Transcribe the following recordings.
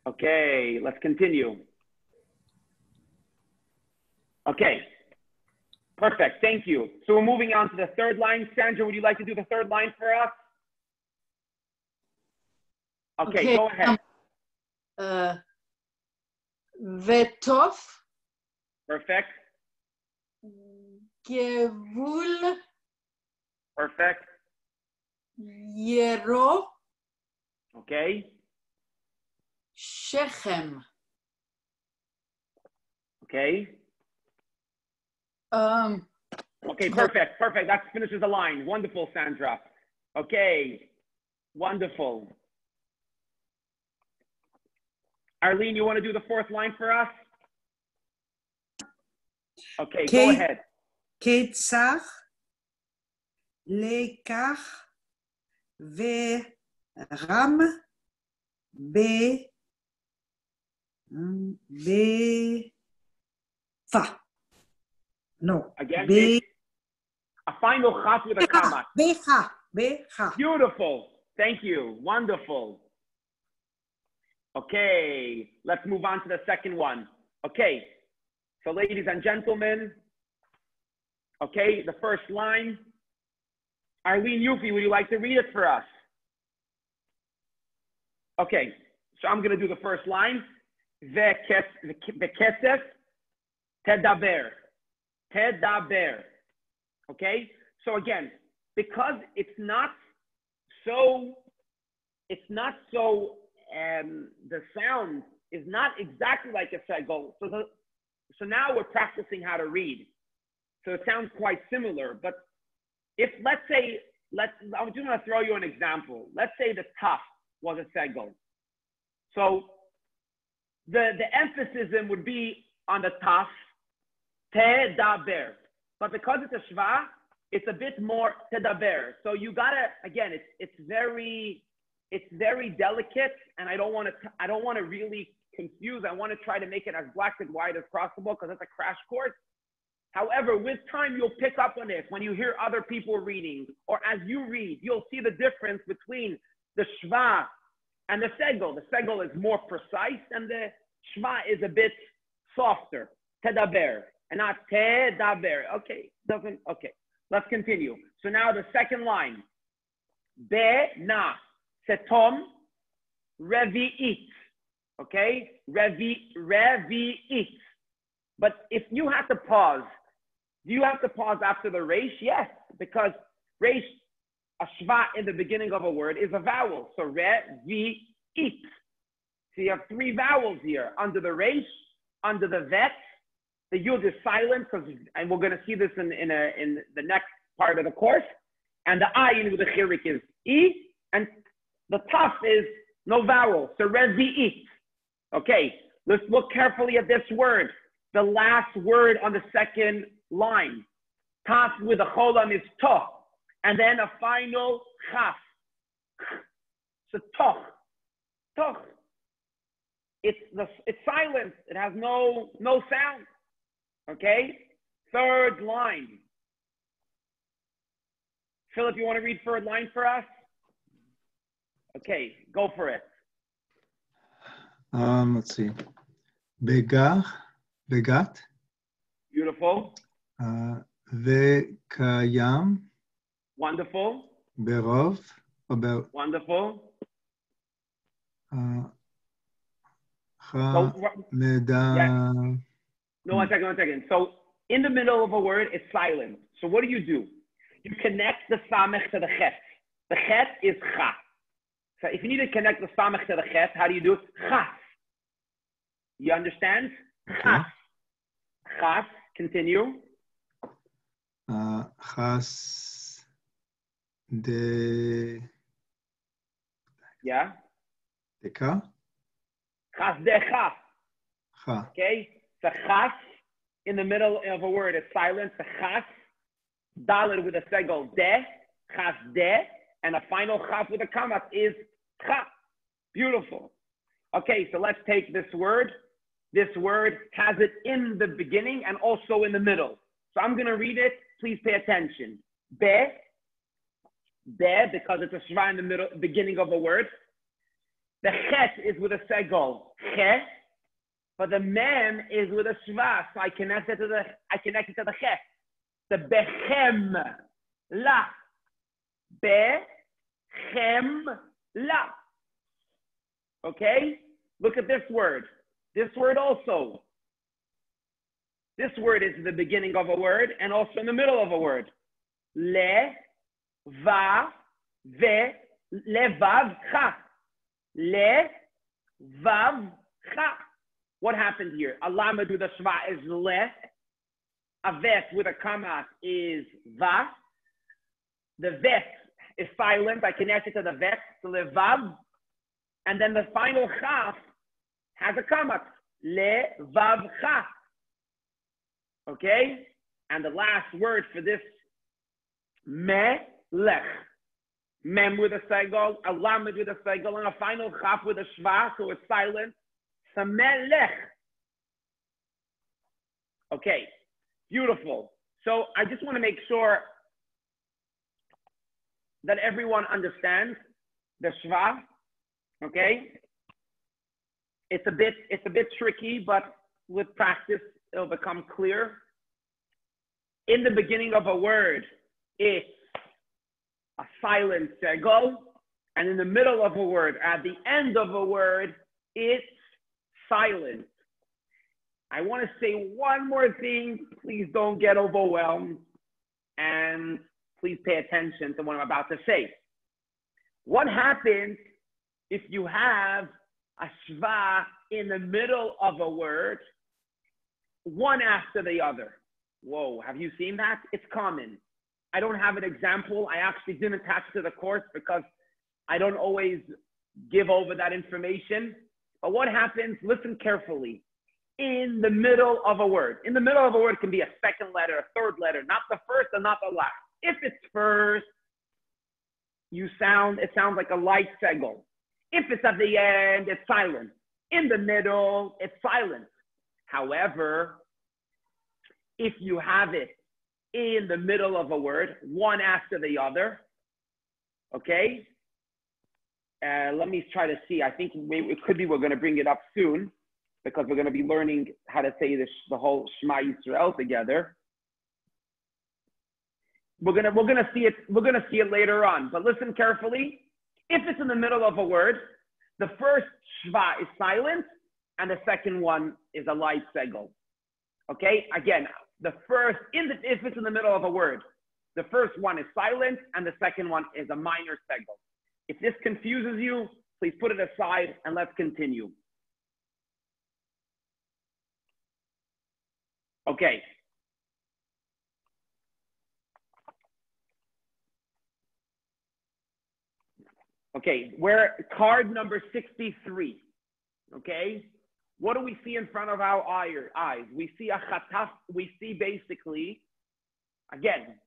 Okay, let's continue. Okay, perfect. Thank you. So we're moving on to the third line. Sandra, would you like to do the third line for us? Okay, go ahead. וטוב. Perfect. גבול. Perfect. ירו. Okay. שכם. Okay. Okay, perfect. Perfect. That finishes the line. Wonderful, Sandra. Okay. Wonderful. Arlene, you want to do the fourth line for us? Okay, go ahead. קצר, לקח, ורם, fa. No. Again, a final chaf with a comma. Becha. Beautiful. Thank you. Wonderful. Okay, let's move on to the second one. Okay, so ladies and gentlemen, okay, the first line. Arlene Yufi, would you like to read it for us? Okay, so I'm going to do the first line. V'kesef tedaber. Tedaber. Okay, so again, because it's not so, the sound is not exactly like a segol. So now we're practicing how to read. So it sounds quite similar. But if, let's say, I'm just going to throw you an example. Let's say the taf was a segol. So the emphasis would be on the taf, tedaber. But because it's a shva, it's a bit more tedaber. So you gotta, again, it's very delicate, and I don't want to really confuse. I want to try to make it as black and white as possible because it's a crash course. However, with time, you'll pick up on it when you hear other people reading, or as you read, you'll see the difference between the shva and the segol. The segol is more precise, and the shva is a bit softer. Tedaber, and not tedaber. Okay, okay. Let's continue. So now the second line. Be-na. Setom revi'it. Okay? Revi'it. But if you have to pause, do you have to pause after the resh? Yes, because resh, a shva in the beginning of a word is a vowel. So revi'it. So you have three vowels here. Under the resh, under the vet, the yud is silent, and we're going to see this in the next part of the course. And the ayin with the chirik is e, and the taf is no vowel. So revi'it. Okay, let's look carefully at this word. The last word on the second line. Taf with a cholam is toch, and then a final chaf. So toch. It's silent. It has no sound. Okay, third line. Philip, you want to read third line for us? Okay, go for it. Let's see. Begat. Beautiful. Vekayam. Wonderful. Berov. Wonderful. No, one second. So in the middle of a word, it's silent. So what do? You connect the samech to the chet. The chet is cha. So if you need to connect the samech to the chet, how do you do it? Chas. You understand? Chas. Chas. Continue. Chas de. Yeah. Deka. Chas decha. Cha. Okay. The chas in the middle of a word is silent. The chas, daled with a segol de, chas de, and a final chaf with a kamat is cha. Beautiful. Okay, so let's take this word. This word has it in the beginning and also in the middle. So I'm going to read it. Please pay attention. Be, because it's a shva in the middle, beginning of a word. The chet is with a segol. che, but the mem is with a shva, so I connect it to the che. The bechem la. Bechem la. Okay? Look at this word. This word also. This word is the beginning of a word and also in the middle of a word. Le, va, ve, le, vav, cha. Le, vav, cha. What happened here? Alama with the shva is le. A vet with a kamat is va. The vet is silent. I connect it to the vet, to le, vav. And then the final chaf has a kamat. Le, vav, cha. Okay? And the last word for this, melech. Mem with a segol, a lamed with a segol, and a final chaf with a shva, so it's silent. So melech. Okay, beautiful. So I just want to make sure that everyone understands the shva. Okay? It's a bit tricky, but with practice, it'll become clear. In the beginning of a word, it's a silent segol, and in the middle of a word, at the end of a word, it's silent. I want to say one more thing. Please don't get overwhelmed, and please pay attention to what I'm about to say. What happens if you have a shva in the middle of a word, one after the other? Whoa, have you seen that? It's common. I don't have an example. I actually didn't attach to the course because I don't always give over that information. But what happens, listen carefully, in the middle of a word. In the middle of a word can be a second letter, a third letter, not the first and not the last. If it's first, it sounds like a light segol. If it's at the end, it's silent. In the middle, it's silent. However, if you have it in the middle of a word, one after the other, okay? Let me try to see. I think it could be we're going to bring it up soon because we're going to be learning how to say this, the whole Shema Israel together. We're gonna see it later on. But listen carefully. If it's in the middle of a word, the first shva is silent, and the second one is a light segol. Okay. Again, if it's in the middle of a word, the first one is silent, and the second one is a minor segol. If this confuses you, please put it aside and let's continue. Okay. Okay, we're card number 63. Okay, what do we see in front of our eyes? We see a chataf. We see basically, again,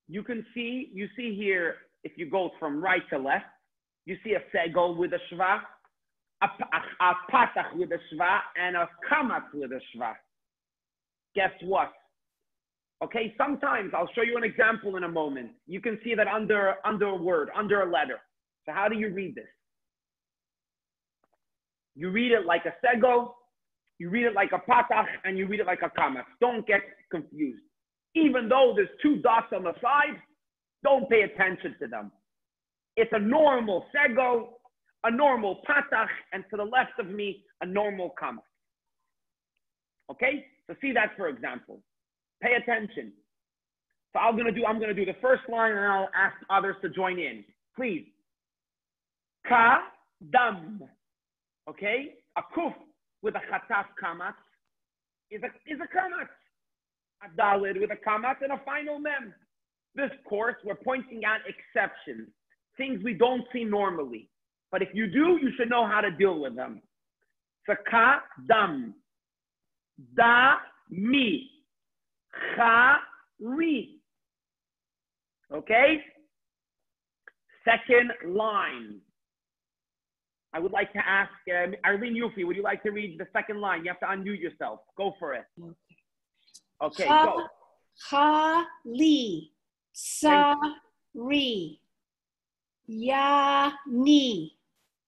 you see here, if you go from right to left, you see a segol with a shva, a patach with a shva, and a kamat with a shva. Guess what? Okay, sometimes I'll show you an example in a moment. You can see that under a word, under a letter. So how do you read this? You read it like a segol, you read it like a patach, and you read it like a kamat. Don't get confused. Even though there's two dots on the side, don't pay attention to them. It's a normal segol, a normal patach, and to the left of me, a normal kamat. Okay? So see that for example. Pay attention. So I'm gonna do the first line, and I'll ask others to join in. Please. Ka, dam. Okay? A kuf with a chataf kamat is a kamat. A dalid with a kamat and a final mem. This course, we're pointing out exceptions, things we don't see normally. But if you do, you should know how to deal with them. So ka, dam. Da, mi. Cha, ri. Okay? Second line. I would like to ask, Arlene Yufi, would you like to read the second line? You have to unmute yourself. Go for it. Okay, go. Ha, li, sa, ri, ya, ni.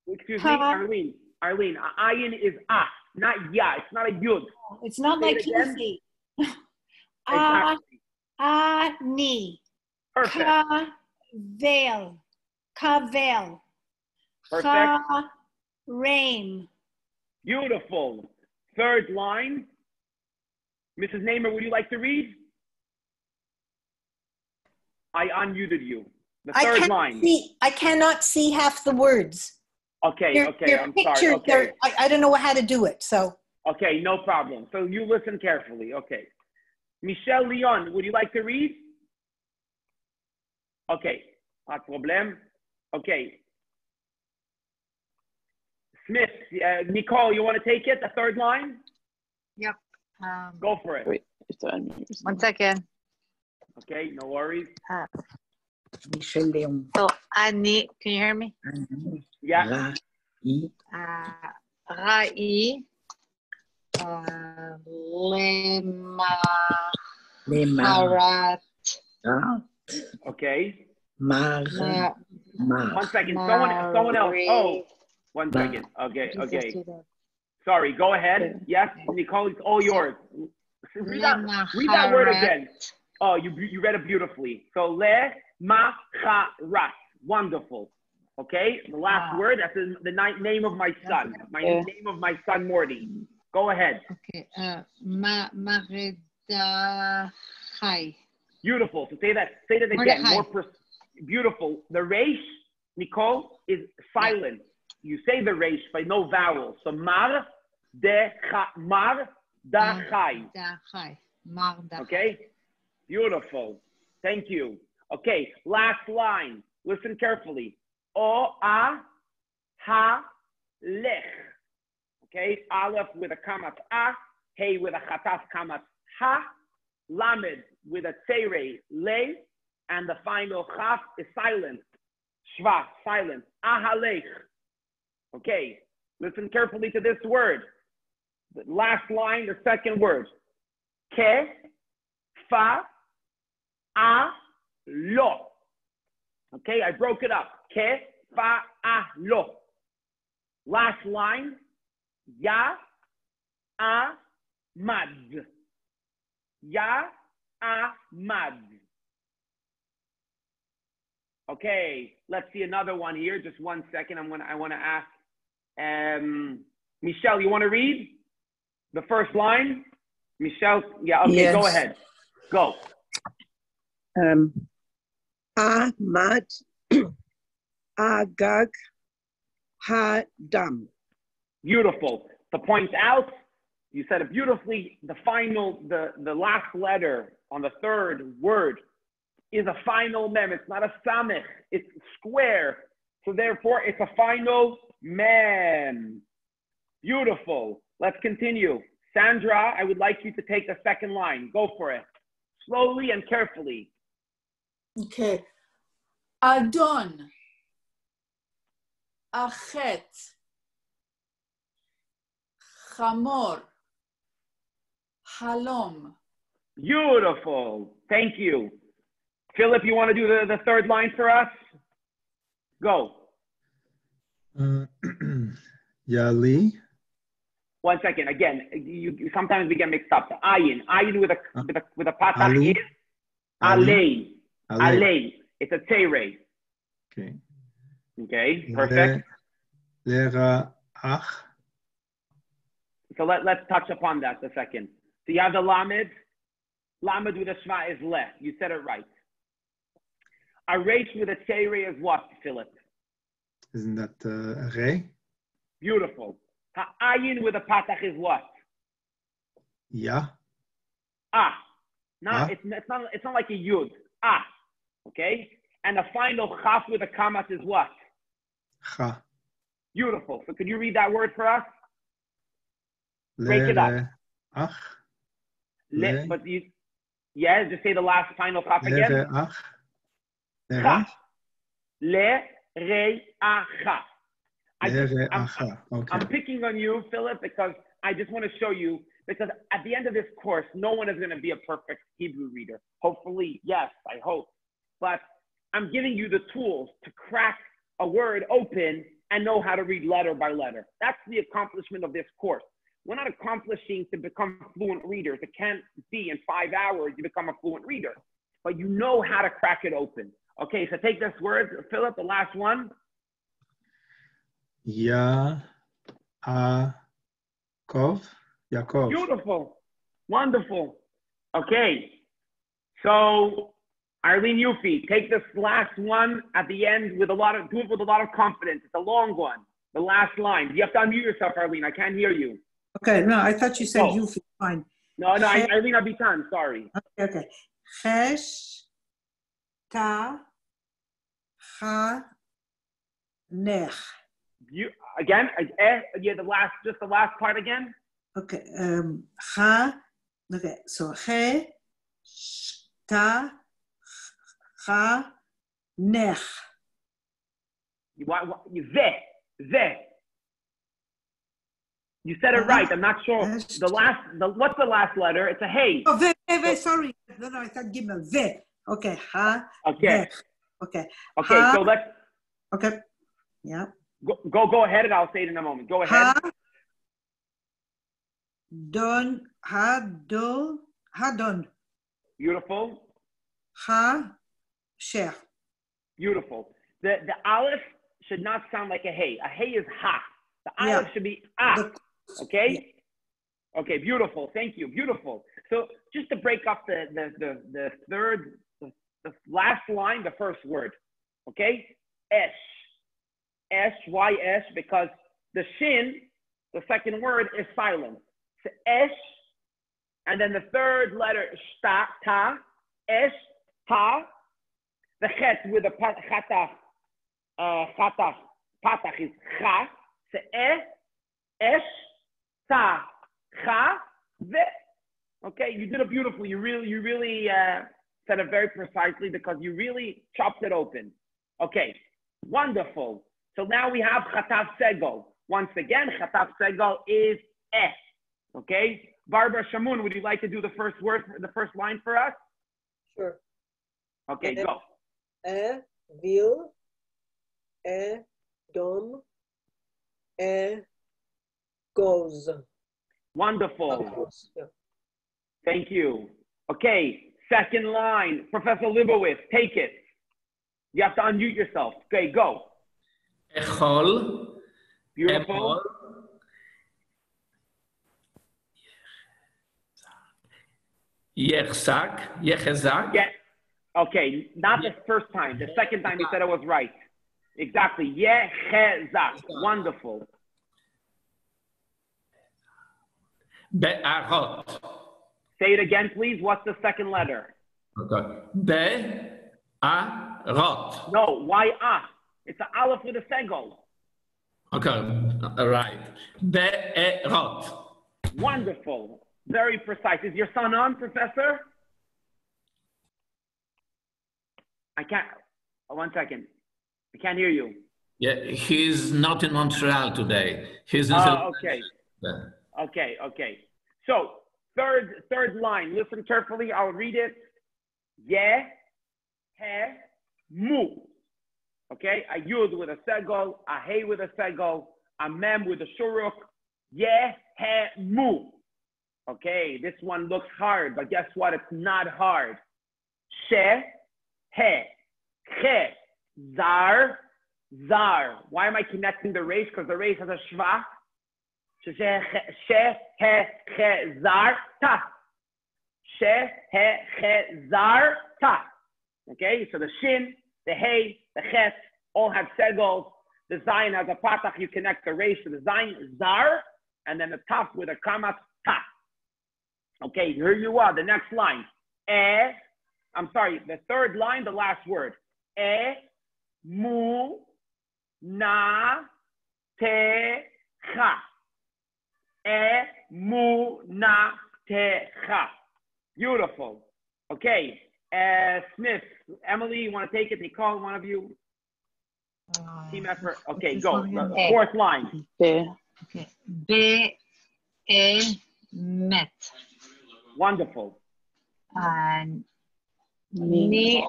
Excuse me, Arlene. Arlene, ayin is ah. not ya. It's not a yud. It's not Say like it again. easy. Exactly. Ani. Perfect. Kavel. Kavel. Perfect. Rain. Beautiful. Third line. Mrs. Namer, would you like to read? I unmuted you. The third line. I cannot see half the words. Okay, Your I'm pictures, sorry. Okay. I don't know how to do it, so. Okay, no problem. So you listen carefully. Okay. Michelle Leon, would you like to read? Okay, pas de problème. Okay. Smith, Nicole, you want to take it? The third line? Yep. Go for it. Wait, it's unmute. 1 second. Okay, no worries. Michel Léon. So, Ani, can you hear me? Yeah. Rai, Lema, Harat, Okay. Mar. 1 second. Someone else. Oh, 1 second. Okay. Sorry, go ahead. Yes, Nicole, it's all yours. Read that word again. Oh, you read it beautifully. So, le macharat. Wonderful. Okay, the last word, that's the name of my son. Name of my son, Morty. Go ahead. Okay. Maredachai. Beautiful. So say that again. Beautiful. The resh, Nicole, is silent. You say the resh by no vowels. So mar dachai. Okay? Beautiful. Thank you. Okay, last line. Listen carefully. O a ha lech. Okay, aleph with a kamat a, hey with a chataf kamat ha, lamed with a tzere le, and the final chaf is silent. Shva, silent. Ahalech. Okay, listen carefully to this word. The last line, the second word. Ke, fa, a, lo. Okay, I broke it up. Ke, fa, a, lo. Last line. Ya, a, mad. Ya, a, mad. Okay, let's see another one here. Just 1 second. I want to ask. Michelle, you want to read the first line? Michelle, yeah. Okay, Yes. Go ahead. Go. Ahmad, Agag, Hadam. Beautiful. To point out, you said it beautifully. The last letter on the third word is a final mem. It's not a samech. It's square. So therefore, it's a final mem. Beautiful. Let's continue. Sandra, I would like you to take the second line. Go for it. Slowly and carefully. Okay. Adon. Achet. Chamor. Halom. Beautiful. Thank you. Philip, you want to do the third line for us? Go. Yali. 1 second. Again, you sometimes we get mixed up. The ayin. Ayin with a patach is alei. Alei. It's a tere. Okay. Okay, perfect. Lera'ach. So let's touch upon that a second. So you have the lamed. Lamed with a shva is le. You said it right. A resh with a tere is what, Philip? Isn't that a re? Beautiful. Ha'ayin with a patach is what? Ya. Ah. No, Ah. it's not like a yud. Ah. Okay? And the final chaf with a kamat is what? Cha. Beautiful. So could you read that word for us? Break it up. Ach. But you, yeah, just say the last final chaf again. Lera'ach. Cha. Le, re, a, cha. Okay. I'm picking on you, Philip, because I just want to show you, because at the end of this course, no one is going to be a perfect Hebrew reader. Hopefully, yes, I hope. But I'm giving you the tools to crack a word open and know how to read letter by letter. That's the accomplishment of this course. we're not accomplishing to become fluent readers. It can't be in 5 hours you become a fluent reader, but you know how to crack it open. Okay, so take this word, Philip, the last one. Yaakov. Beautiful, wonderful. Okay, so Arlene Yufi, take this last one at the end with do it with a lot of confidence. It's a long one. The last line. You have to unmute yourself, Arlene. I can't hear you. Okay, no, I thought you said Oh. you feel fine. No, Arlene Abitan, sorry. Okay. Chesh, ta, cha, nech. You again? Yeah, the last part again. Okay, cha. Okay, so che, ta, cha, nech. Ze. You said it right. I'm not sure. What's the last letter? It's a hey. Oh, ve, sorry. No, I thought gimel. Ve. Okay, ha. Okay. Nech. Okay. Okay, Ha, so let's okay. Yeah. go ahead and I'll say it in a moment. Go ahead. Ha, don. Beautiful. Ha, sher. Beautiful. The aleph should not sound like a hey. A hey is ha. The aleph should be ah. Okay? Yeah. Okay, beautiful. Thank you. Beautiful. So just to break up the last line, the first word. Okay? Esh. S-Y-S, because the shin, the second word, is silent. So esh, and then the third letter, shta, ta, esh, ta, the chet with a patach is cha, so esh, ta, cha, ve. Okay, you did it beautifully. You really said it very precisely because you really chopped it open. Okay, wonderful. So now we have chatav segol. Once again, chatav segol is es. Okay, Barbara Shamun, would you like to do the first line for us? Sure. Okay, go. Vil, dom, goes. Wonderful. Yeah. Thank you. Okay, second line, Professor Libowitz, take it. You have to unmute yourself. Okay, go. Echol. Beautiful. Yechzak. Yeah. Okay, not the first time. The second time you said it was right. Exactly. Yechezak. Wonderful. Be'arot. Say it again, please. What's the second letter? Okay. Be'arot. No, why ah? It's an aleph with a segol. Okay, right. Be'erot. Wonderful. Very precise. Is your son on, Professor? I can't. 1 second. I can't hear you. Yeah, he's not in Montreal today. He's in okay. Yeah. Okay. So third line. Listen carefully. I'll read it. Yeh, he, mu. Okay, a yud with a segol, a hey with a segol, a mem with a shuruk. Yeh, he, mu. Okay, this one looks hard, but guess what? It's not hard. She, he, zar. Why am I connecting the resh? Because the resh has a shva. She, he, zar, ta. She, he, zar, ta. Okay, so the shin, the hey, the chet, all have segos. The zayin has a patach. You connect the resh to the zayin, zar, and then the taf with a kamat, ta. Okay, here you are, the next line. The third line, the last word. Mu, na, te, cha. Mu, na, te, cha. Beautiful. Okay, Smith, Emily, you want to take it? They call one of you. Team effort. Okay, go. Fourth line. Okay. Met. Wonderful. Ni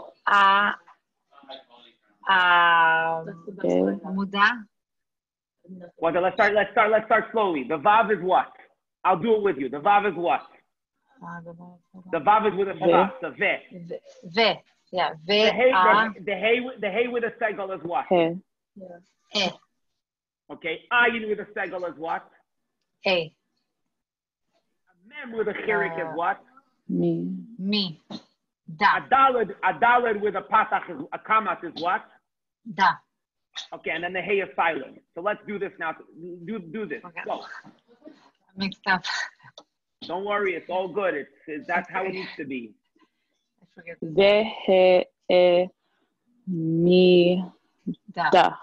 muda. Well, let's start slowly. The vav is what? I'll do it with you. The Vav is what? The Vav is with a Shva. The Ve. V. Yeah. V. The Hey, A. the hey with a Segel is what? E. Okay. Ayin with a Segel is what? A. Mem with a Chirik is what? Mi. Da. A dalad with a Patach, a Kamat is what? Da. Okay, and then the Hey is silent. So let's do this now. Do this. Okay. Go. Mixed up. Don't worry, it's all good. That's how it needs to be. I forget. Da.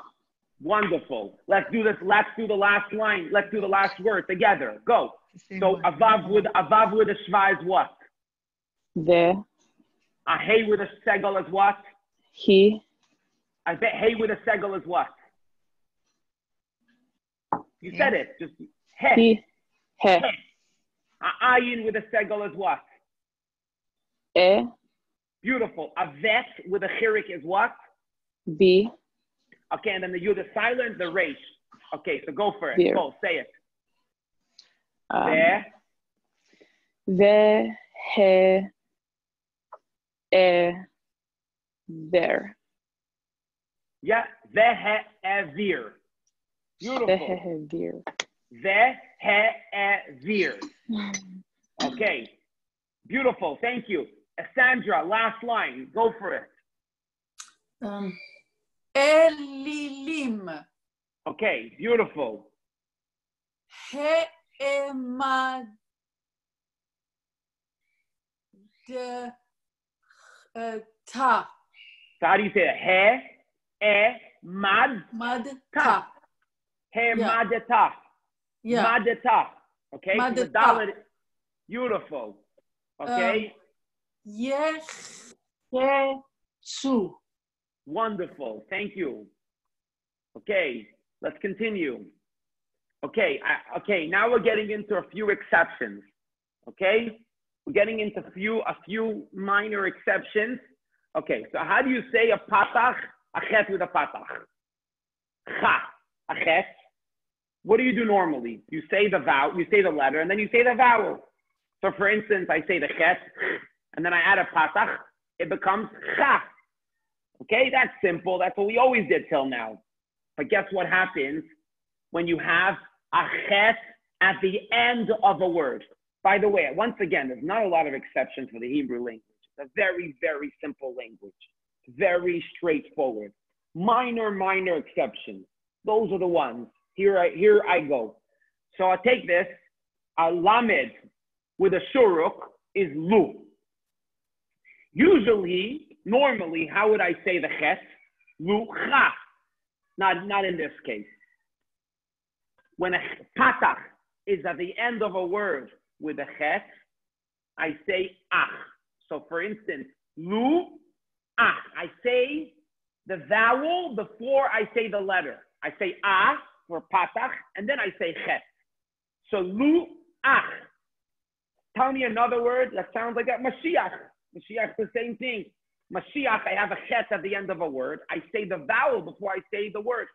Wonderful. Let's do this. Let's do the last line. Let's do the last word together. Go. So a Vav with a Shva is what? Ve. A Hey with a Segel is what? He. I bet Hey with a Segel is what? You said it. Just He. He. He. A Ayin with a Segel is what? E. Beautiful. A Vet with a Chirik is what? B. Okay, and then the Yud is silent, the Reish. Okay, so go for it. There. Go, say it. Ve. He. E. Ver. Yeah, Ve'e'evir. Beautiful. Ver. Ve'e'evir. Okay, beautiful. Thank you. Sandra, last line. Go for it. Elilim. Okay, beautiful. He'emad. Ta. So how do you say it? Mad Ta. Madeta. Yeah. Madeta. Okay, so the Madeta. Dalet. Beautiful. Okay, Yechesu. wonderful. Thank you. Okay, let's continue. Okay, now we're getting into a few exceptions. Okay, we're getting into a few minor exceptions. Okay, so how do you say a patach, a chet with a patach? Cha, a chet. What do you do normally? You say the vowel, you say the letter, and then you say the vowel. So for instance, I say the chet, and then I add a patach, it becomes cha. Okay, that's simple. That's what we always did till now. But guess what happens when you have a chet at the end of a word? By the way, once again, there's not a lot of exceptions for the Hebrew language. It's a very, very simple language. Very straightforward. Minor exceptions. Those are the ones. Here I go. So I'll take this. A lamed with a shuruk is lu. Usually, normally, how would I say the chet? Lu cha. Not in this case. When a patach is at the end of a word with a chet, I say ach. So for instance, lu ach. I say the vowel before I say the letter. I say ah for patach, and then I say chet. So lu ach. Tell me another word that sounds like that. Mashiach. Mashiach is the same thing. Mashiach, I have a chet at the end of a word. I say the vowel before I say the word.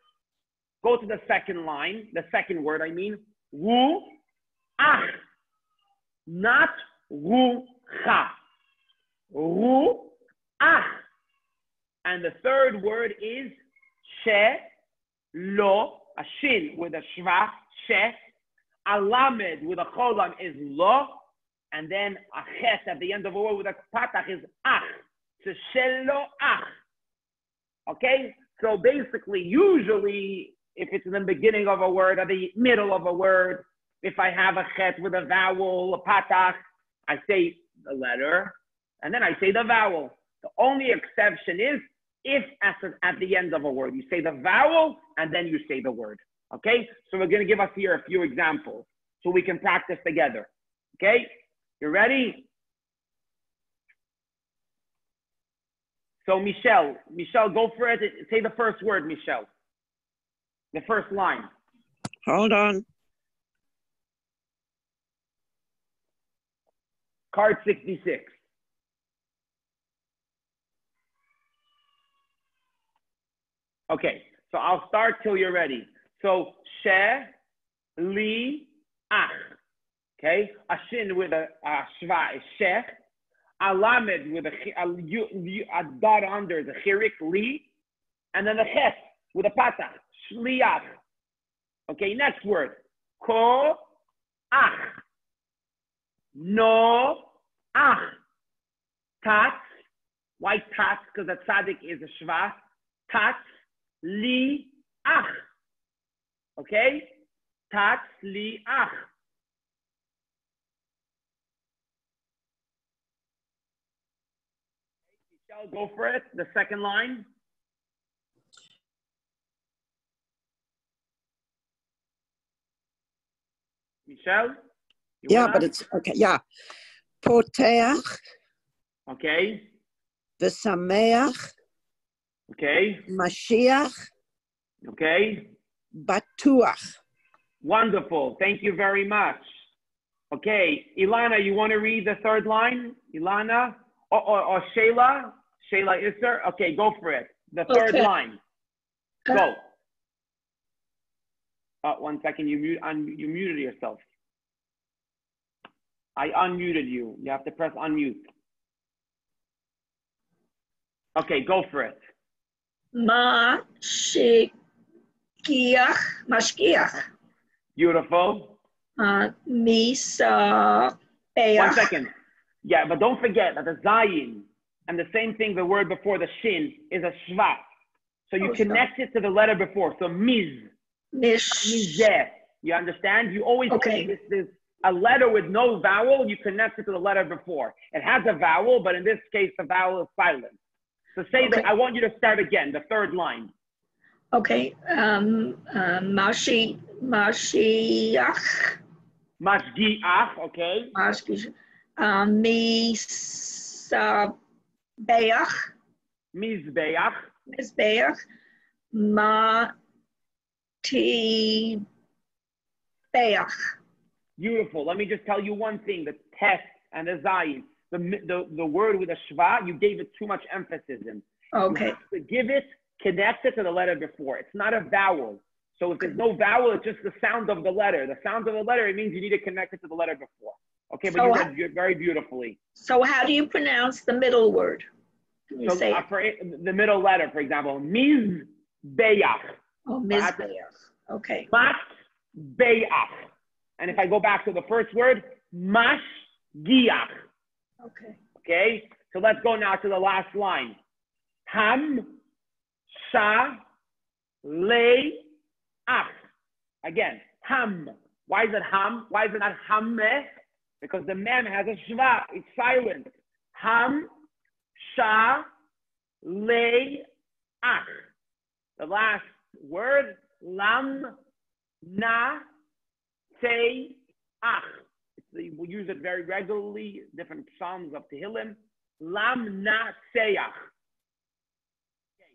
Go to the second line, the second word, I mean. Ru ach. Not ru cha. Ru ach. And the third word is she lo. A shin with a shva, she. A lamed with a cholam is lo. And then a chet at the end of a word with a patach is ach. So shelo ach. Okay? So basically, usually, if it's in the beginning of a word or the middle of a word, if I have a chet with a vowel, a patach, I say the letter, and then I say the vowel. The only exception is if at the end of a word, you say the vowel, and then you say the word. Okay? So we're going to give us here a few examples so we can practice together. Okay? You ready? So Michelle, go for it. Say the first word, Michelle. The first line. Hold on. Card 66. Okay, so I'll start till you're ready. So, she, li, ach. Okay, a shin with a shva is shech. A lamed with a dot under the chirik li, and then a ches with a patach shliach. Okay, next word ko ach, no ach, tats. Why tats? Because the tzaddik is a shva. Tats li ach. Okay, tats li ach. Go for it. The second line. Michelle? Yeah, but it's okay. Yeah. Poteach. Okay. V'sameach. Okay. Mashiach. Okay. Batuach. Wonderful. Thank you very much. Okay. Ilana, you want to read the third line? Ilana? Or Shayla? Shayla Isser? Okay, go for it. The third line. Go. 1 second. You muted yourself. I unmuted you. You have to press unmute. Okay, go for it. Mashkiach. Beautiful. Misa. 1 second. Yeah, but don't forget that the zayin and the same thing, the word before the shin is a shvat. So you connect it to the letter before. So miz. Mizeh. You understand? You always say this a letter with no vowel, you connect it to the letter before. It has a vowel, but in this case, the vowel is silent. So say that, I want you to start again, the third line. Okay. Mashiach. Mashgiach, okay. Mashgiach. Misabeach. Mizbeach. Mizbeach. Matibeach. Beautiful. Let me just tell you one thing. The test and the zayin, the word with a shva, you gave it too much emphasis in. Okay. You have to give it, connect it to the letter before. It's not a vowel. So if there's no vowel, it's just the sound of the letter. The sound of the letter, it means you need to connect it to the letter before. Okay, but you read very beautifully. So how do you pronounce the middle word? Can you say for the middle letter, for example, mizbeach. Oh, mizbeach. Okay. Mashbeach. And if I go back to the first word, mashgiach. Okay. Okay, so let's go now to the last line. Ham, sha, le, ach. Again, ham. Why is it ham? Why is it not hammeh? Because the mem has a shva. It's silent. Ham, sha, le, ach. The last word, lam, na, say, ach. We use it very regularly, different psalms of Tehillim. Lam na seyach. Okay.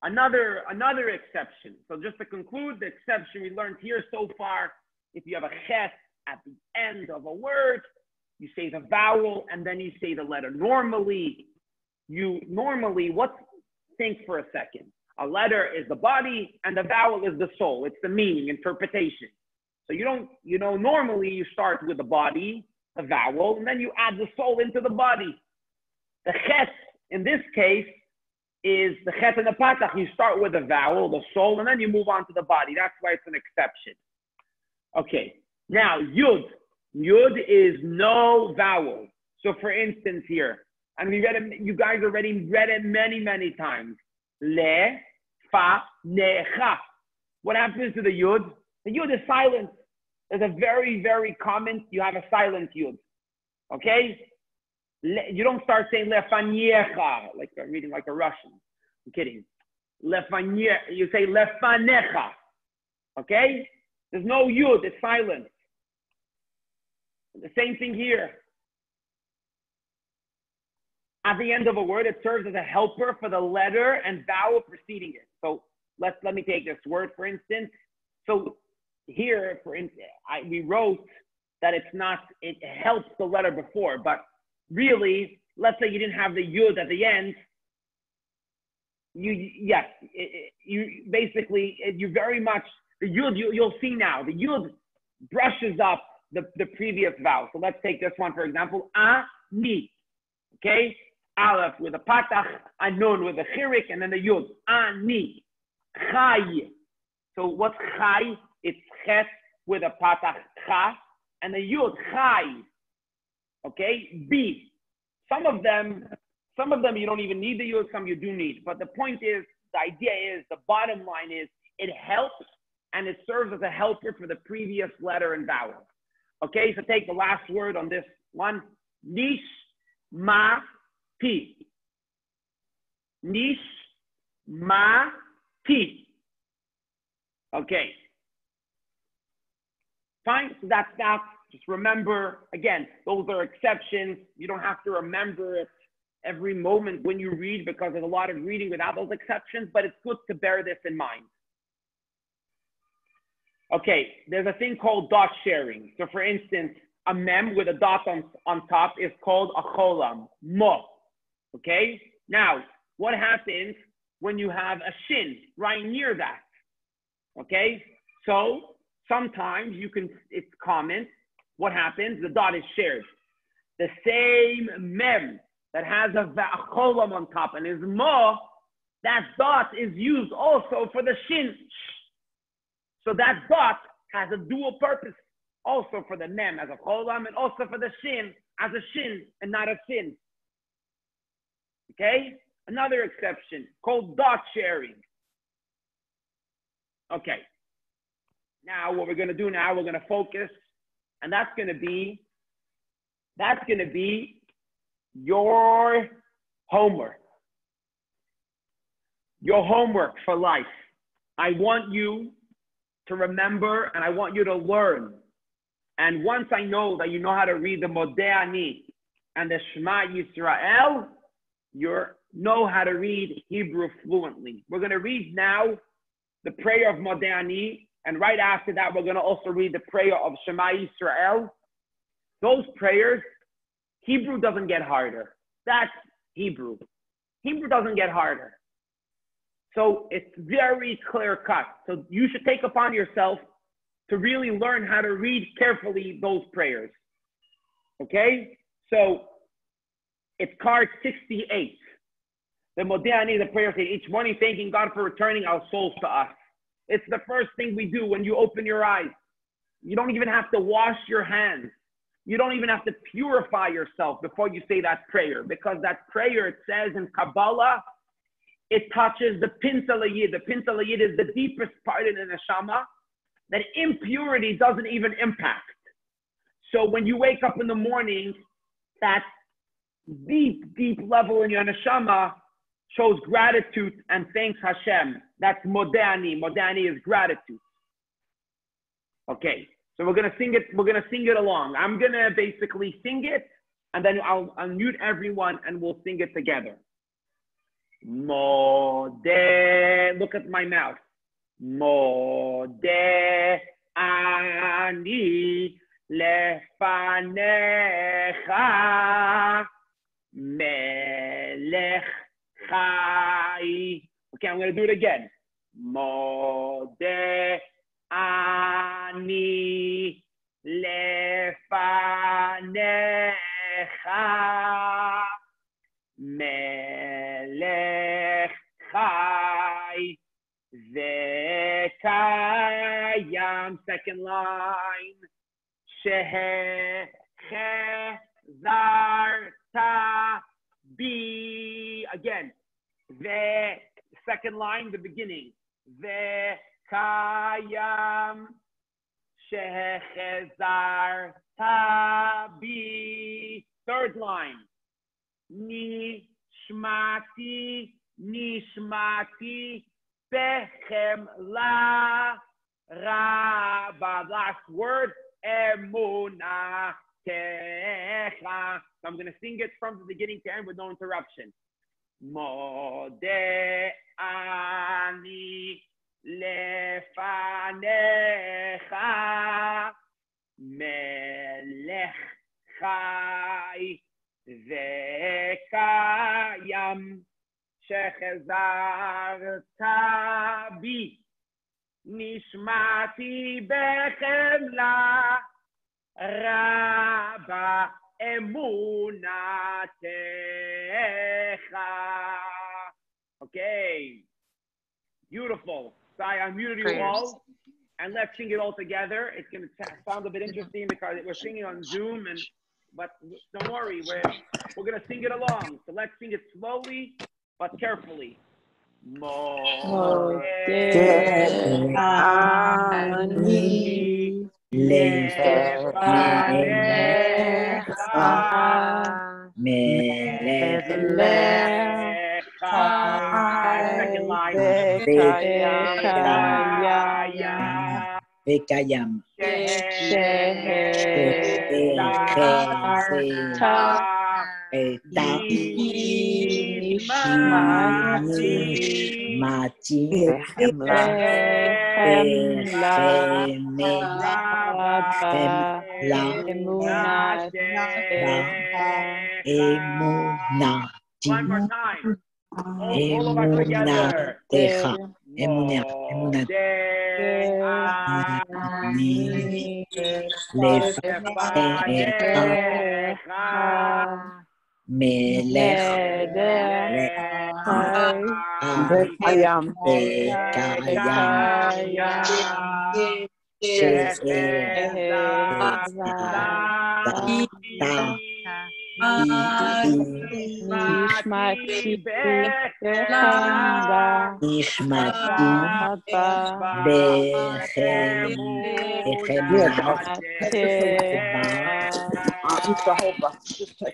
Another exception. So just to conclude, the exception we learned here so far, if you have a ches at the end of a word, you say the vowel and then you say the letter. Normally, think for a second. A letter is the body and the vowel is the soul. It's the meaning, interpretation. So normally you start with the body, the vowel, and then you add the soul into the body. The ches, in this case, is the ches and the patach. You start with the vowel, the soul, and then you move on to the body. That's why it's an exception. Okay, now yud. Yud is no vowel. So for instance here, and we read it, you guys already read it many, many times. Le, fa, ne, cha. What happens to the yud? The yud is silent. There's a very, very common, you have a silent yud. Okay? You don't start saying lefaniecha, like reading like a Russian. I'm kidding. You say lefanecha. Okay? There's no yud, it's silent. The same thing here. At the end of a word, it serves as a helper for the letter and vowel preceding it. So let me take this word, for instance. So here, for instance, we wrote that it helps the letter before, but really, let's say you didn't have the yud at the end. You very much, the yud, you'll see now, the yud brushes up the previous vowel. So let's take this one, for example. Ani. Okay? Aleph with a patach, a nun with a chirik, and then the yud. Ani. Chai. So what's chai? It's chet with a patach cha, and the yud, chai. Okay? B. Some of them you don't even need the yud, some you do need. But the point is, the idea is, the bottom line is, it helps and it serves as a helper for the previous letter and vowel. Okay, so take the last word on this one. Nish, ma, ti. Nish, ma, ti. Okay. Fine, so that's that. Just remember, again, those are exceptions. You don't have to remember it every moment when you read, because there's a lot of reading without those exceptions, but it's good to bear this in mind. Okay, there's a thing called dot sharing. So for instance, a mem with a dot on top is called a cholam, mo. Okay, now what happens when you have a shin right near that? Okay, so sometimes it's common. What happens? The dot is shared. The same mem that has a cholam on top and is mo, that dot is used also for the shin. So that dot has a dual purpose, also for the mem as a cholam and also for the shin as a shin and not a sin. Okay? Another exception called dot sharing. Okay. Now what we're going to do now, we're going to focus, and that's going to be your homework. Your homework for life. I want you to remember and I want you to learn. And once I know that you know how to read the Modernity and the Shema Israel, you know how to read Hebrew fluently. We're going to read now the prayer of Modernity, and right after that, we're going to also read the prayer of Shema Israel. Those prayers, Hebrew doesn't get harder. That's Hebrew. Hebrew doesn't get harder. So it's very clear cut. So you should take upon yourself to really learn how to read carefully those prayers. Okay? So it's card 68. The Modernity, the prayer says, each morning thanking God for returning our souls to us. It's the first thing we do when you open your eyes. You don't even have to wash your hands. You don't even have to purify yourself before you say that prayer, because that prayer, it says in Kabbalah, it touches the Pinta Yid. The Pinta Yid is the deepest part in the neshama that impurity doesn't even impact. So when you wake up in the morning, that deep, deep level in your neshama shows gratitude and thanks Hashem. That's Modernity. Modernity is gratitude. Okay, so we're gonna sing it. We're gonna sing it along. I'm gonna basically sing it, and then I'll unmute everyone, and we'll sing it together. Modeh, look at my mouth. Modeh ani lefanecha melech chai. Okay, I'm going to do it again. Modeh ani lefanecha melech chai vekayam. Second line. Shehezarta bi. Again. The second line, the beginning. Vekayam shehezarta bi. Third line. Nishmati, nishmati, bechem la raba. Last word, emuna techa. So I'm going to sing it from the beginning to end with no interruption. Modeh ani lefanecha melech chai vekayam shechezarta bi nishmati bechemla Rabba emunatecha. Okay, beautiful. So I unmuted you all, and let's sing it all together. It's going to sound a bit interesting because we're singing on Zoom, but don't worry, we're going to sing it along. So let's sing it slowly but carefully. Ani lefanecha melecha Second line. Vekayam Mati One more time. All of us together.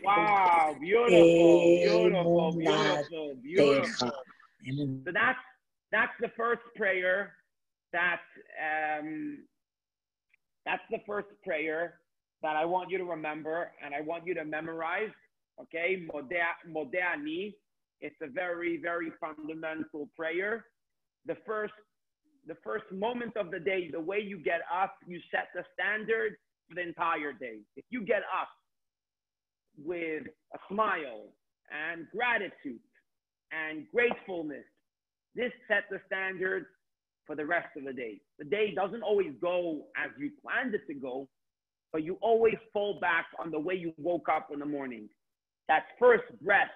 Wow, beautiful. So that's the first prayer. That's the first prayer that I want you to remember and I want you to memorize. Okay, Modernity. It's a very, very fundamental prayer. The first moment of the day, the way you get up, you set the standard for the entire day. If you get up with a smile and gratitude and gratefulness, this sets the standard for the rest of the day. The day doesn't always go as you planned it to go, but you always fall back on the way you woke up in the morning. That first breath,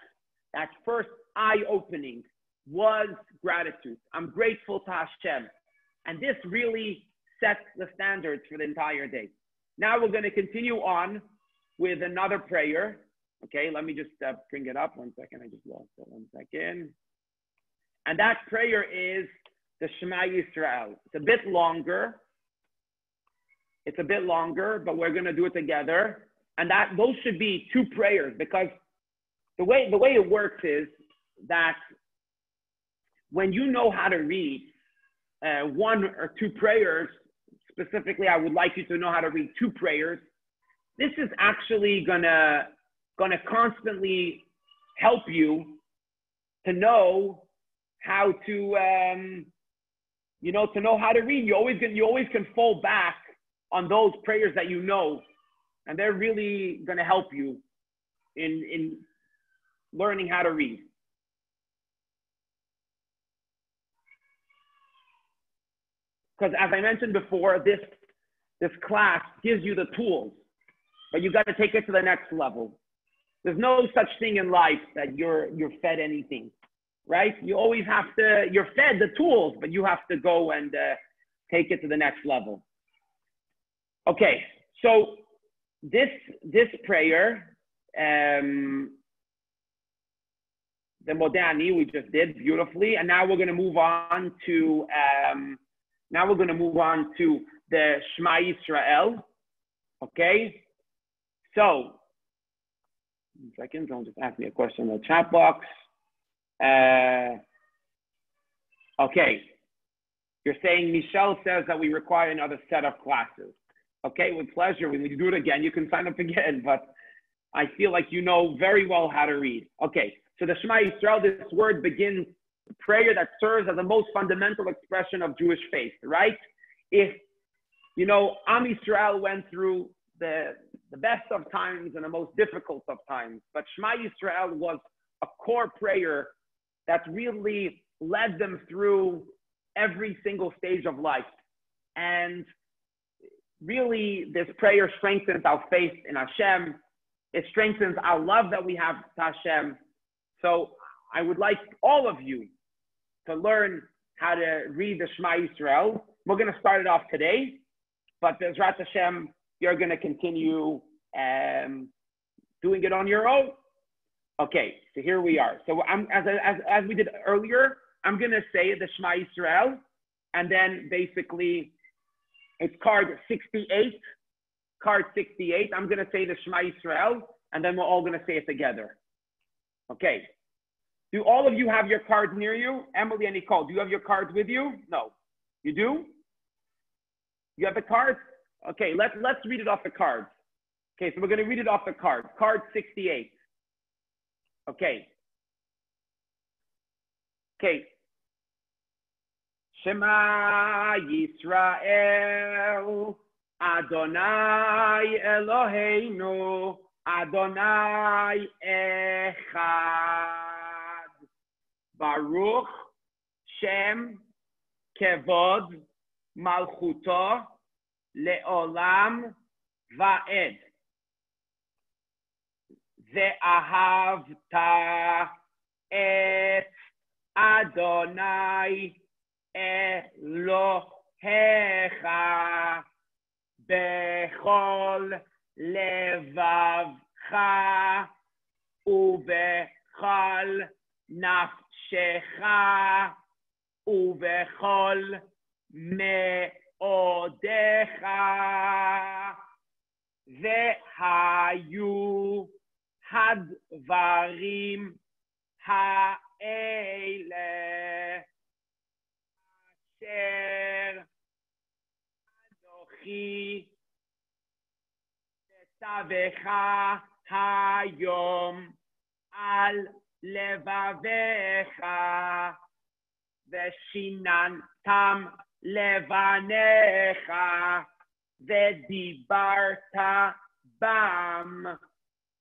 that first eye-opening was gratitude. I'm grateful to Hashem. And this really sets the standards for the entire day. Now we're going to continue on with another prayer. Okay, let me just bring it up. 1 second, I just lost it. 1 second. And that prayer is the Shema Israel. It's a bit longer. But we're going to do it together. And those should be two prayers, because the way it works is that when you know how to read one or two prayers, specifically, I would like you to know how to read two prayers. This is actually gonna constantly help you to know how to to know how to read. You always can fall back on those prayers that you know, and they're really gonna help you in learning how to read. Because as I mentioned before, this class gives you the tools, but you got to take it to the next level. There's no such thing in life that you're fed anything, right? You always have to, you're fed the tools, but you have to go and take it to the next level. Okay, so this prayer, the Modernity we just did beautifully, and now we're going to move on to the Shema Israel. Okay, so 1 second, someone just asked me a question in the chat box. Okay, you're saying Michelle says that we require another set of classes. Okay, with pleasure. When you do it again, you can sign up again, but I feel like you know very well how to read. Okay, so the Shema Israel, this word begins a prayer that serves as the most fundamental expression of Jewish faith, right? If, Am Yisrael went through the best of times and the most difficult of times, but Shema Israel was a core prayer that really led them through every single stage of life. And really, this prayer strengthens our faith in Hashem. It strengthens our love that we have to Hashem. So I would like all of you to learn how to read the Shema Israel. We're going to start it off today, but Bezrat Hashem, you're going to continue doing it on your own. Okay, so here we are. So as we did earlier, I'm going to say the Shema Israel, and then basically it's card 68. Card 68, I'm going to say the Shema Israel, and then we're all going to say it together. Okay. Do all of you have your cards near you? Emily and Nicole, do you have your cards with you? No. You do? You have the cards? Okay, let's read it off the cards. Okay, so we're going to read it off the cards. Card 68. Okay. Okay. Shema Yisrael, Adonai Eloheinu, Adonai Echad. Baruch Shem Kevod Malchuto Leolam Vaed. Ve'ahavta et Adonai Elohecha bechol levavcha ubechol nafshecha ubechol meodecha vehayu hadvarim ha'ele asher anochi tetavecha hayom al levavecha veshinantam levanecha vedibarta bam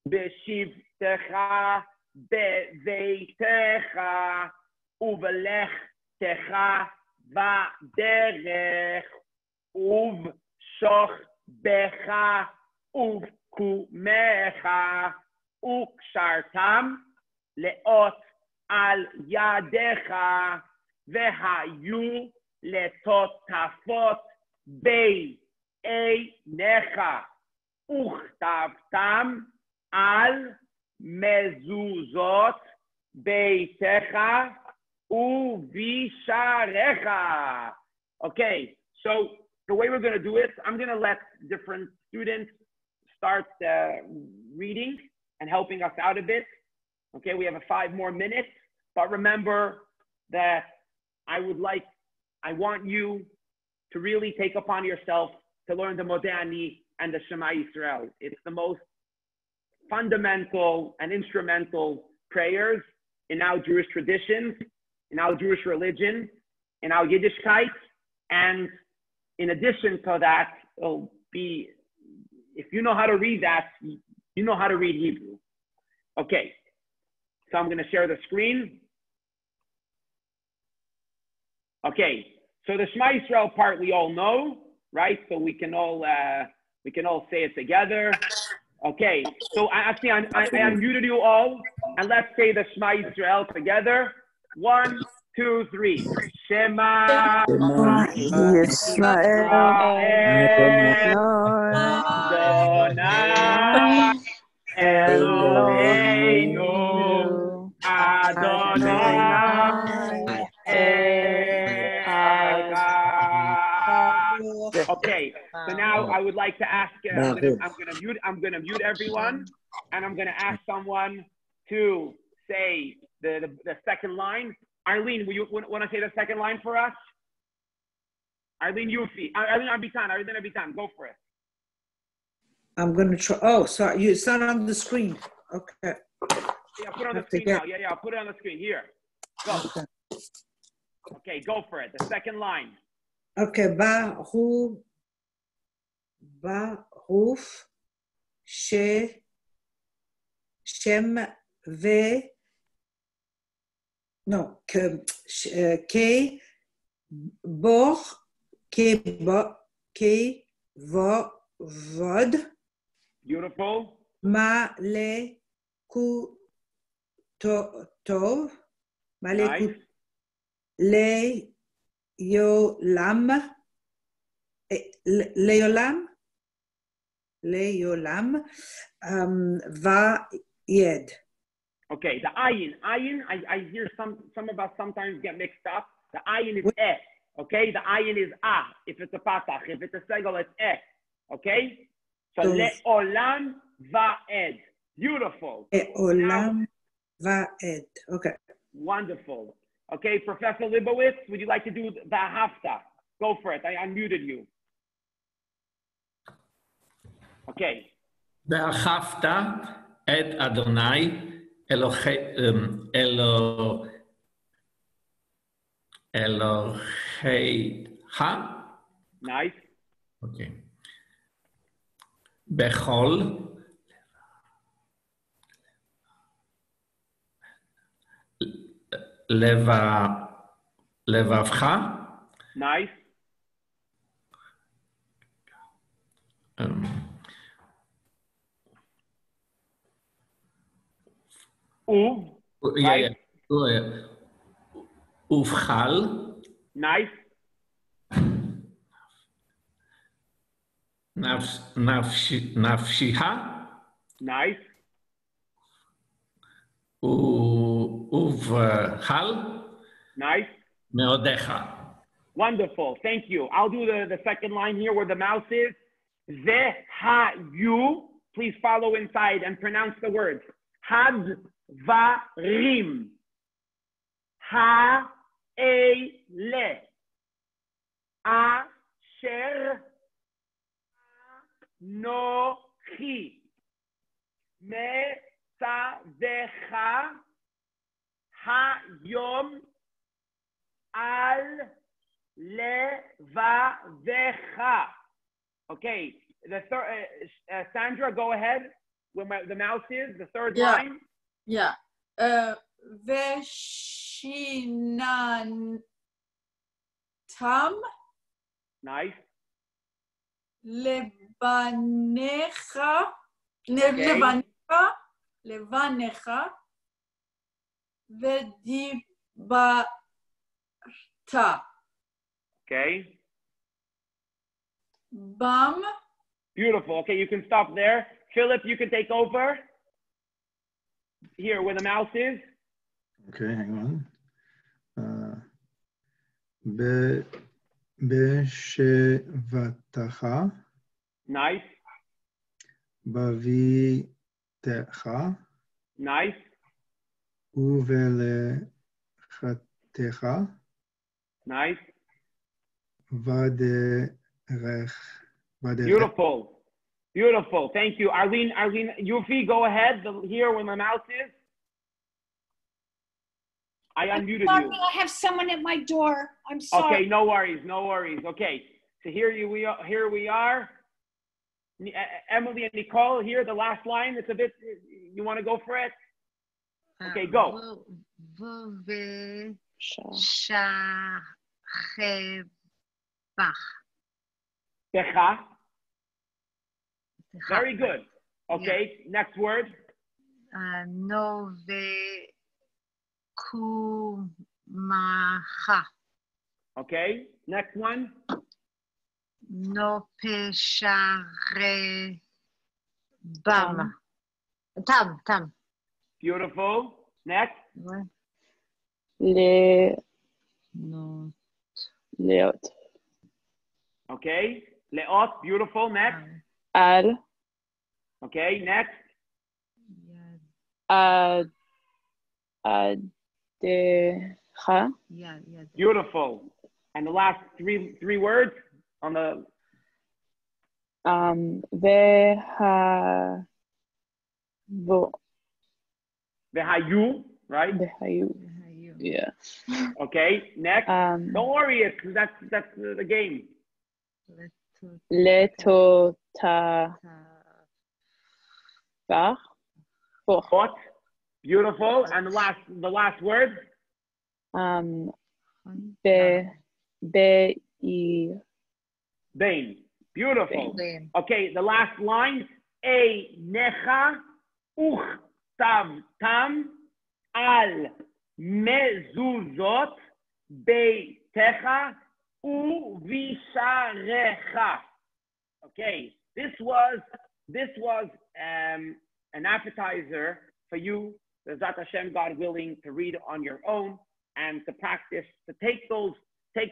beshivtecha beveitecha uvelechtecha vaderech uvshochbecha uvkumecha ukshartam leot al yadecha vehayu letotafot beinecha uchtavtam al mezuzot beitecha uvisharecha. Okay, so the way we're going to do it, I'm going to let different students start reading and helping us out a bit. Okay, we have 5 more minutes, but remember that I want you to really take upon yourself to learn the Modernity and the Shema Israel. It's the most fundamental and instrumental prayers in our Jewish traditions, in our Jewish religion, in our Yiddishkeit, and in addition to that, it'll be, if you know how to read that, you know how to read Hebrew. Okay, so I'm going to share the screen. Okay, so the Shema Israel part we all know, right? So we can all say it together. Okay, so I unmuted you all, and let's say the Shema Israel together. 1, 2, 3. Shema Yisrael Adonai Eloheinu Adonai Echad. Okay, so now I would like to ask, I'm gonna mute everyone, and I'm gonna ask someone to say the second line. Arlene, will you want to say the second line for us? Arlene Yufi. Arlene Abitan, go for it. I'm going to try. Oh, sorry, it's not on the screen. Okay. Yeah, put it on the screen now. Yeah, I'll put it on the screen. Here. Go. Okay, go for it. The second line. Okay, Baruch Shem Ve. No, Ke Bor vod, Beautiful. malekut tov, malekut leolam, leolam, vayed. Okay, the ayin. Ayin, I hear some of us sometimes get mixed up. The ayin is eh. Okay, the ayin is ah. If it's a patach, if it's a segel, it's eh. Okay, so leolam va'ed. Beautiful. Leolam va'ed. Okay. Wonderful. Okay, Professor Libowitz, would you like to do the hafta? Go for it. I unmuted you. Okay. ואהבת את אדוני אלוהיך. Nice. אוקיי. בכל לבבך. Nice. Right? ובכל. Nice. נפשך. Nice. ובכל. Nice. מאודיך. Wonderful. Thank you. I'll do the second line here where the mouse is. Vehayu. Please follow inside and pronounce the words. Hadvarim. Ha'ele. Asher. Nochi. Metzavecha. Hayom. Al levavecha. Okay, the third, Sandra, go ahead. Where the mouse is, the third line. Yeah. Veshinantam. Nice. Levanecha. Levanecha. Vediba. Okay. Bum. Beautiful. Okay, you can stop there. Philip, you can take over. Here, where the mouse is. Okay, hang on. B'shevatacha. Nice. Bavitecha. Nice. Uvelechatecha. Nice. Vaderech. Beautiful. Beautiful. Thank you. Arlene, Yufi, go ahead. Here where my mouse is. I unmuted sorry, you. I have someone at my door. I'm sorry. Okay, no worries. Okay, so here we are. Emily and Nicole, here, the last line. It's a bit, you want to go for it? Okay, go. Becha. Very good. Okay, yeah. Next word. Novekumacha. Okay, next one. Nopeshare bam. Tam. Beautiful. Next. Leot. Okay. Leot. Beautiful. Next. Al. Okay. Next. Adecha. Beautiful. And the last three words on the. Vehayu, right? Vehayu. Yeah. Okay. Next. Don't worry, that's the game. Letota. What? Beautiful. And the last word. Bain. Bain. Beautiful. Okay, the last line. Einecha uchtavtam al mezuzot beitecha uvisharecha. Okay, this was an appetizer for you, Bezat Hashem, God willing, to read on your own and to practice, to take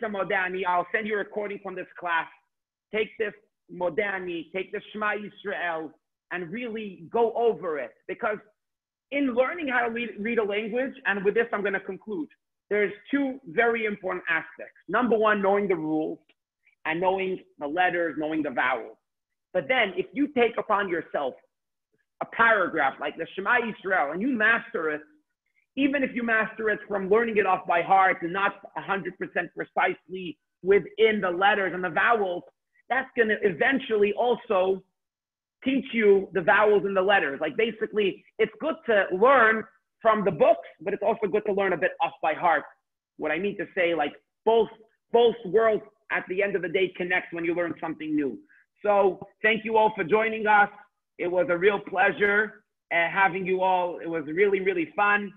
the Modernity. I'll send you a recording from this class. Take this Modernity, take the Shema Israel, and really go over it. Because in learning how to read a language, and with this I'm going to conclude, there's two very important aspects. Number one, knowing the rules and knowing the letters, knowing the vowels. But then if you take upon yourself a paragraph like the Shema Israel and you master it, even if you master it from learning it off by heart and not 100% precisely within the letters and the vowels, that's going to eventually also teach you the vowels and the letters. Like basically, it's good to learn from the books, but it's also good to learn a bit off by heart. What I mean to say, like both worlds at the end of the day connect when you learn something new. So thank you all for joining us. It was a real pleasure having you all. It was really, really fun.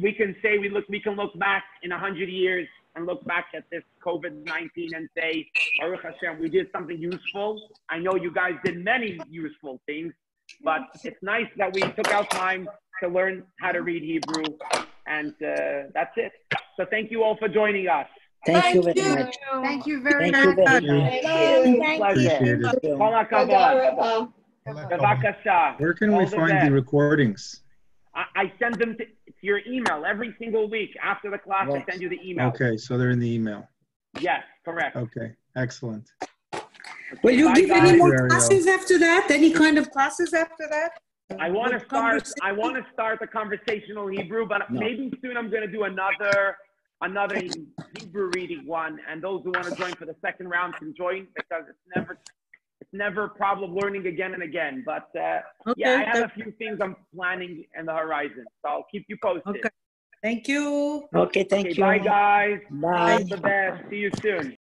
We can say we can look back in 100 years and look back at this COVID-19 and say, Baruch Hashem, we did something useful. I know you guys did many useful things, but it's nice that we took out time to learn how to read Hebrew. And that's it. So thank you all for joining us. Thank you very much. Thank you very Thank you much. very much. Pleasure. Kol hakavod. Bevakasha. Where can All we the find best. the recordings? I send them to your email every single week. After the class, I send you the email. Okay, so they're in the email. Yes, correct. Okay, excellent. Will you Bye, give any guys. more classes after that? Any kind of classes after that? I want to start the conversational Hebrew, but maybe soon I'm going to do another Hebrew reading one, and those who want to join for the second round can join, because it's never a problem learning again and again. But yeah, I have a few things I'm planning in the horizon, so I'll keep you posted. Okay. Thank you. Okay, thank you. Bye, guys. Bye. All the best. See you soon.